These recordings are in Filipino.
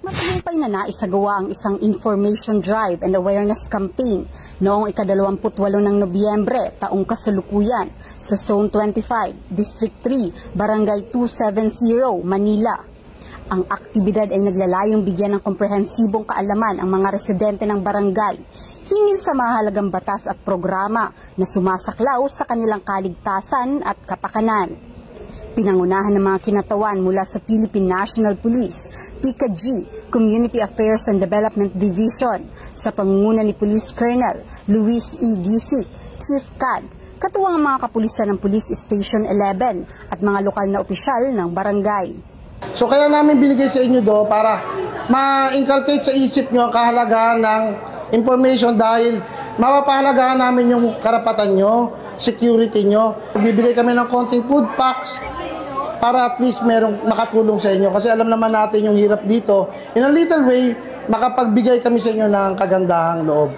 Matagumpay na naisagawa ang isang information drive and awareness campaign noong ika-28 ng Nobyembre taong kasalukuyan sa Zone 25, District 3, Barangay 270, Manila. Ang aktibidad ay naglalayong bigyan ng komprehensibong kaalaman ang mga residente ng barangay hinggil sa mahalagang batas at programa na sumasaklaw sa kanilang kaligtasan at kapakanan. Pinangunahan ng mga kinatawan mula sa Philippine National Police, PICA-G, Community Affairs and Development Division, sa pangunguna ni Police Colonel Luis E. Gisik, Chief CAD, katuwang ang mga kapulisan ng Police Station 11 at mga lokal na opisyal ng barangay. So kaya namin binigay sa inyo para ma-inculcate sa isip nyo ang kahalagahan ng information dahil mapapahalagahan namin yung karapatan nyo, security nyo. Bibigay kami ng konting food packs para at least merong makatulong sa inyo. Kasi alam naman natin yung hirap dito. In a little way, makapagbigay kami sa inyo ng kagandahang loob.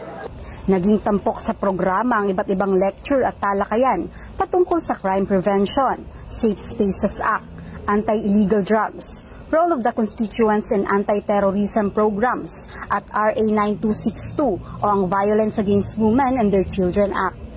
Naging tampok sa programa ang iba't ibang lecture at talakayan patungkol sa crime prevention, Safe Spaces Act, anti-illegal drugs, role of the constituents in anti-terrorism programs at RA 9262 o ang Violence Against Women and Their Children Act.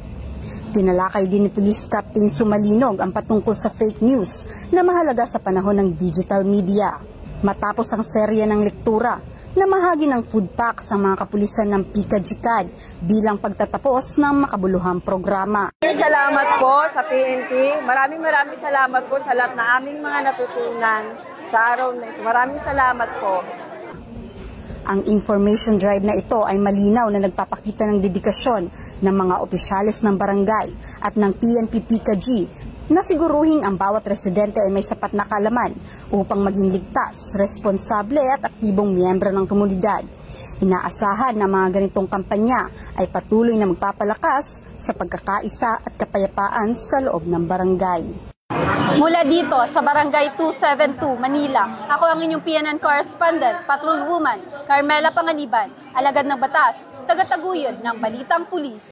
Tinalakay din ni Police Captain Sumalinog ang patungkol sa fake news na mahalaga sa panahon ng digital media. Matapos ang serya ng lektura, namahagi ng food packs ang mga kapulisan ng PICA-GCAD bilang pagtatapos ng makabuluhang programa. Salamat po sa PNP. Maraming salamat po sa lahat na aming mga natutunan sa araw na ito. Maraming salamat po. Ang information drive na ito ay malinaw na nagpapakita ng dedikasyon ng mga opisyales ng barangay at ng PNP PICA-G na siguruhin ang bawat residente ay may sapat na kaalaman upang maging ligtas, responsable at aktibong miyembro ng komunidad. Inaasahan na mga ganitong kampanya ay patuloy na magpapalakas sa pagkakaisa at kapayapaan sa loob ng barangay. Mula dito sa Barangay 272, Manila, ako ang inyong PNN correspondent, Patrol Woman, Carmela Panganiban, alagad ng batas, tagataguyod ng Balitang Pulis.